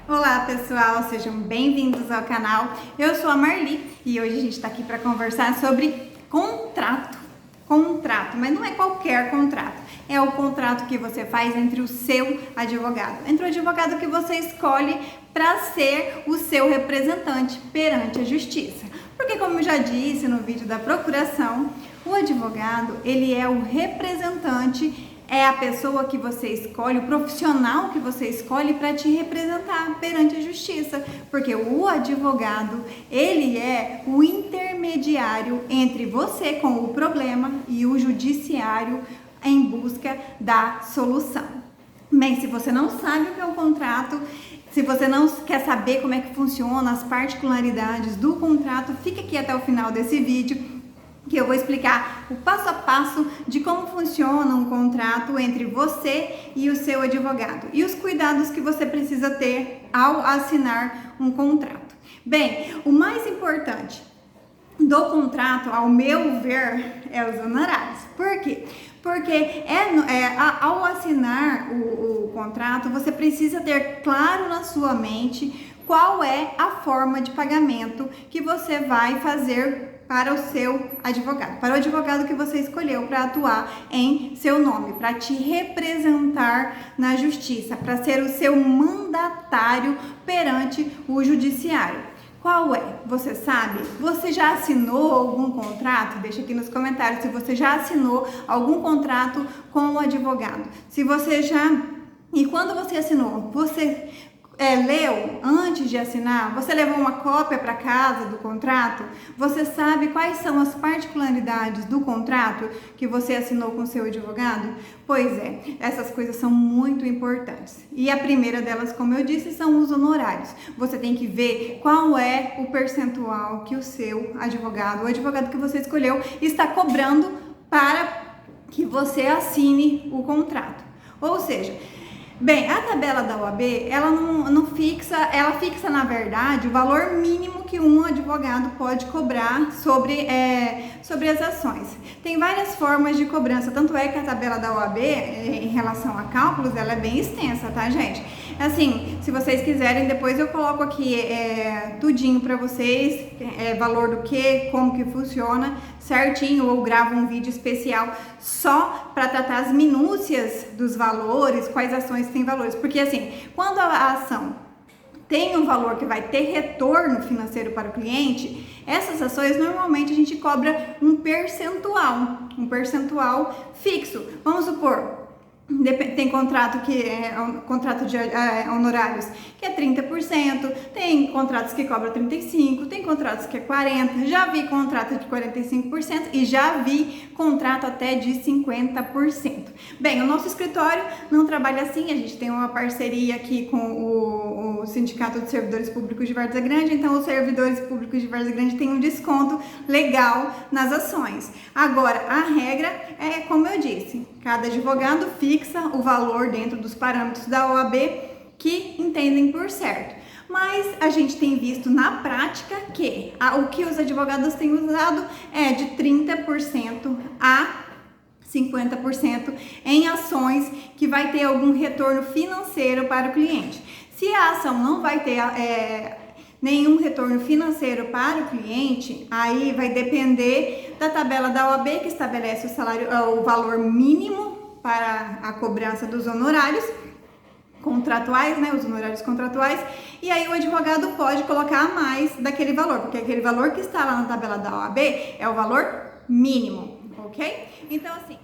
Olá pessoal, sejam bem-vindos ao canal. Eu sou a Marli e hoje a gente está aqui para conversar sobre contrato. Mas não é qualquer contrato, é o contrato que você faz entre o seu advogado, entre o advogado que você escolhe para ser o seu representante perante a justiça. Porque, como eu já disse no vídeo da procuração, o advogado, ele é o representante, é a pessoa que você escolhe, o profissional que você escolhe para te representar perante a justiça, porque o advogado, ele é o intermediário entre você com o problema e o judiciário em busca da solução. Bem, se você não sabe o que é um contrato, se você não quer saber como é que funciona as particularidades do contrato, fica aqui até o final desse vídeo, que eu vou explicar o passo a passo de como funciona um contrato entre você e o seu advogado e os cuidados que você precisa ter ao assinar um contrato. Bem, o mais importante do contrato, ao meu ver, é os honorários. Por quê? Porque ao assinar o contrato, você precisa ter claro na sua mente qual é a forma de pagamento que você vai fazer para o seu advogado, para o advogado que você escolheu para atuar em seu nome, para te representar na justiça, para ser o seu mandatário perante o judiciário. Qual é? Você sabe? Você já assinou algum contrato? Deixa aqui nos comentários se você já assinou algum contrato com o advogado. Se você já... E quando você assinou, você leu antes de assinar? Você levou uma cópia para casa do contrato? Você sabe quais são as particularidades do contrato que você assinou com seu advogado? Pois é, essas coisas são muito importantes. E a primeira delas, como eu disse, são os honorários. Você tem que ver qual é o percentual que o seu advogado, o advogado que você escolheu, está cobrando para que você assine o contrato. Ou seja, bem, a tabela da OAB, ela não fixa, ela fixa, na verdade, o valor mínimo que um advogado pode cobrar sobre as ações. Tem várias formas de cobrança, tanto é que a tabela da OAB, em relação a cálculos, ela é bem extensa, tá, gente? Assim, se vocês quiserem, depois eu coloco aqui tudinho para vocês, valor do que, como que funciona certinho, ou gravo um vídeo especial só para tratar as minúcias dos valores, quais ações têm valores, porque assim, quando a ação tem um valor que vai ter retorno financeiro para o cliente, essas ações normalmente a gente cobra um percentual fixo. Vamos supor, tem contrato que contrato de honorários que é 30%, tem contratos que cobram 35%, tem contratos que é 40%, já vi contrato de 45% e já vi contrato até de 50%. Bem, o nosso escritório não trabalha assim, a gente tem uma parceria aqui com o Sindicato de Servidores Públicos de Várzea Grande, então os servidores públicos de Várzea Grande têm um desconto legal nas ações. Agora, a regra é como eu disse, cada advogado fixa o valor dentro dos parâmetros da OAB que entendem por certo. Mas a gente tem visto na prática que o que os advogados têm usado é de 30% a 50% em ações que vai ter algum retorno financeiro para o cliente. Se a ação não vai ter nenhum retorno financeiro para o cliente, aí vai depender da tabela da OAB que estabelece o valor mínimo para a cobrança dos honorários contratuais, né, os honorários contratuais, e aí o advogado pode colocar a mais daquele valor, porque aquele valor que está lá na tabela da OAB é o valor mínimo, ok? Então, assim,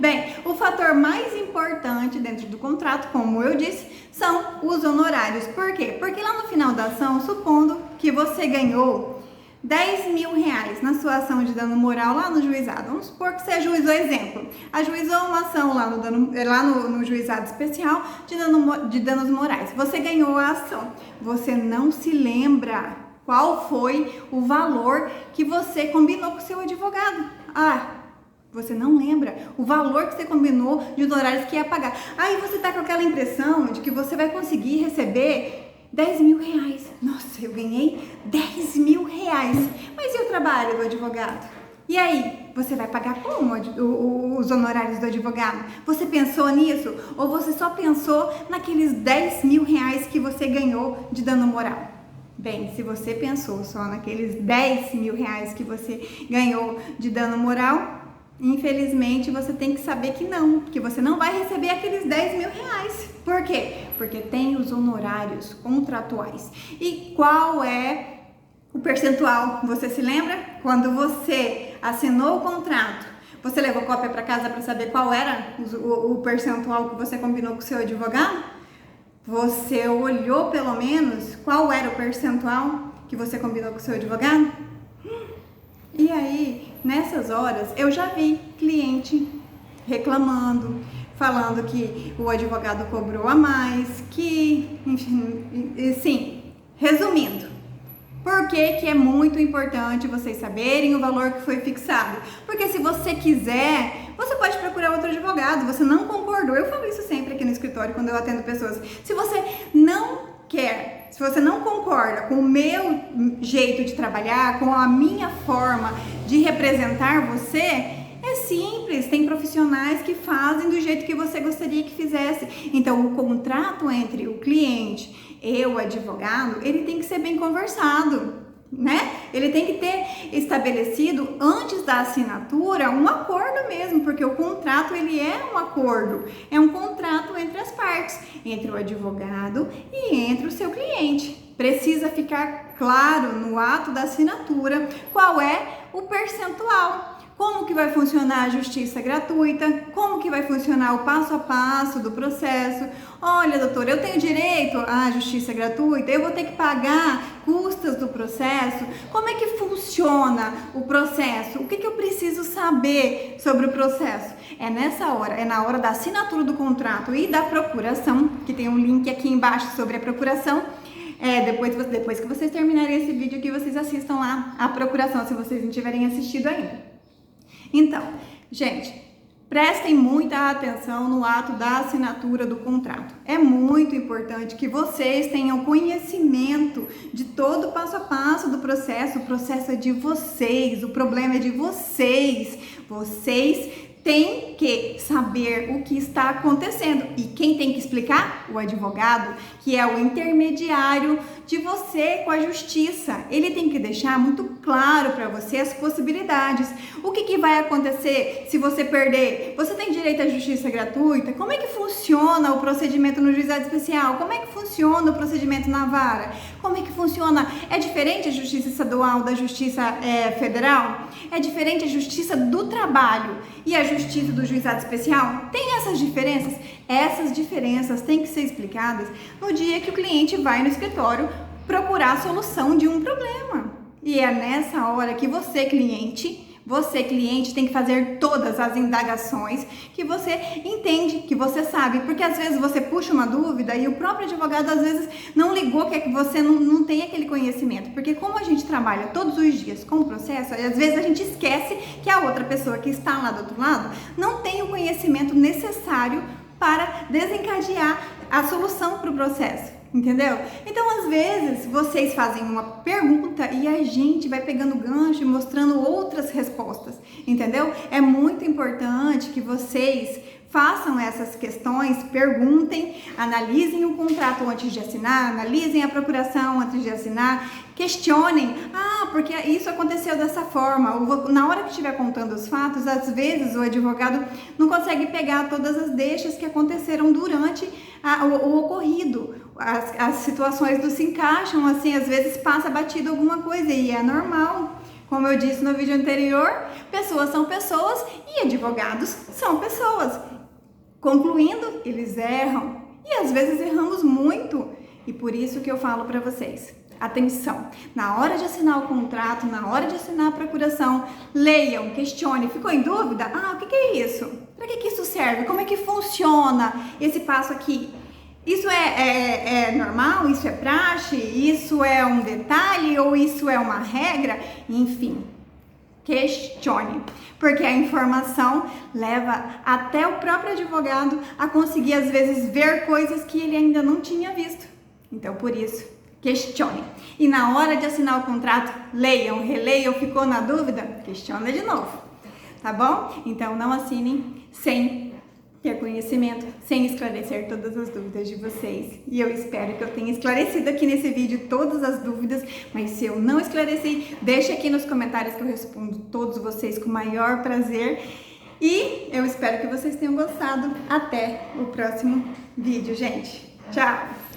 bem, o fator mais importante dentro do contrato, como eu disse, são os honorários. Por quê? Porque lá no final da ação, supondo que você ganhou 10 mil reais na sua ação de dano moral lá no juizado. Vamos supor que você ajuizou, exemplo, ajuizou uma ação lá no juizado especial de danos morais. Você ganhou a ação. Você não se lembra qual foi o valor que você combinou com o seu advogado. Você não lembra o valor que você combinou de honorários que ia pagar. Aí você tá com aquela impressão de que você vai conseguir receber 10 mil reais. Nossa, eu ganhei 10 mil reais. Mas e o trabalho do advogado? E aí, Você vai pagar como os honorários do advogado? Você pensou nisso? Ou você só pensou naqueles 10 mil reais que você ganhou de dano moral? Bem, se você pensou só naqueles 10 mil reais que você ganhou de dano moral, infelizmente você tem que saber que você não vai receber aqueles 10 mil reais. Por quê? Porque tem os honorários contratuais. E qual é o percentual? Você se lembra? Quando você assinou o contrato, você levou cópia para casa para saber qual era o percentual que você combinou com o seu advogado? Você olhou pelo menos qual era o percentual que você combinou com o seu advogado? E aí, nessas horas, eu já vi cliente reclamando, falando que o advogado cobrou a mais, que, enfim, sim, resumindo. Por que é muito importante vocês saberem o valor que foi fixado? Porque se você quiser, você pode procurar outro advogado, você não concordou. Eu falo isso sempre aqui no escritório quando eu atendo pessoas. Se você não quer, se você não concorda com o meu jeito de trabalhar, com a minha forma de representar você, é simples, tem profissionais que fazem do jeito que você gostaria que fizesse. Então, o contrato entre o cliente e o advogado, ele tem que ser bem conversado, né? Ele tem que ter estabelecido antes da assinatura um acordo mesmo, porque o contrato ele é um acordo, é um contrato entre as partes, entre o advogado e entre o seu cliente. Precisa ficar claro no ato da assinatura qual é o percentual. Como que vai funcionar a justiça gratuita? Como que vai funcionar o passo a passo do processo? Olha, doutor, eu tenho direito à justiça gratuita? Eu vou ter que pagar custas do processo? Como é que funciona o processo? O que eu preciso saber sobre o processo? É nessa hora, é na hora da assinatura do contrato e da procuração, que tem um link aqui embaixo sobre a procuração. Depois que vocês terminarem esse vídeo aqui, vocês assistam lá a procuração, se vocês não tiverem assistido ainda. Então, gente, prestem muita atenção no ato da assinatura do contrato. É muito importante que vocês tenham conhecimento de todo o passo a passo do processo. O processo é de vocês, o problema é de vocês. Vocês têm que saber o que está acontecendo. E quem tem que explicar? O advogado, que é o intermediário de você com a justiça. Ele tem que deixar muito claro para você as possibilidades. O que vai acontecer se você perder? Você tem direito à justiça gratuita? Como é que funciona o procedimento no juizado especial? Como é que funciona o procedimento na vara? Como é que funciona? É diferente a justiça estadual da justiça federal? É diferente a justiça do trabalho e a justiça do juizado especial? Tem essas diferenças? Essas diferenças têm que ser explicadas no dia que o cliente vai no escritório procurar a solução de um problema. E é nessa hora que você, cliente, tem que fazer todas as indagações que você entende, que você sabe, porque às vezes você puxa uma dúvida e o próprio advogado às vezes não ligou que é que você não tem aquele conhecimento, porque como a gente trabalha todos os dias com o processo, às vezes a gente esquece que a outra pessoa que está lá do outro lado não tem o conhecimento necessário para desencadear a solução para o processo. Entendeu? Então, às vezes, vocês fazem uma pergunta e a gente vai pegando gancho e mostrando outras respostas, entendeu? É muito importante que vocês façam essas questões, perguntem, analisem o contrato antes de assinar, analisem a procuração antes de assinar, questionem, porque isso aconteceu dessa forma. Na hora que estiver contando os fatos, às vezes o advogado não consegue pegar todas as deixas que aconteceram durante o ocorrido. As situações não se encaixam, assim, às vezes passa batido alguma coisa e é normal. Como eu disse no vídeo anterior, pessoas são pessoas e advogados são pessoas. Concluindo, eles erram e às vezes erramos muito. E por isso que eu falo para vocês, atenção, na hora de assinar o contrato, na hora de assinar a procuração, leiam, questione, ficou em dúvida? O que é isso? Para que isso serve? Como é que funciona esse passo aqui? Isso é normal? Isso é praxe? Isso é um detalhe? Ou isso é uma regra? Enfim, questione, porque a informação leva até o próprio advogado a conseguir, às vezes, ver coisas que ele ainda não tinha visto. Então, por isso, questione. E na hora de assinar o contrato, leiam, releiam, ficou na dúvida? Questiona de novo. tá bom? Então não assinem sem ter conhecimento, sem esclarecer todas as dúvidas de vocês. E eu espero que eu tenha esclarecido aqui nesse vídeo todas as dúvidas, mas se eu não esclareci, deixa aqui nos comentários que eu respondo todos vocês com o maior prazer. E eu espero que vocês tenham gostado. Até o próximo vídeo, gente. Tchau!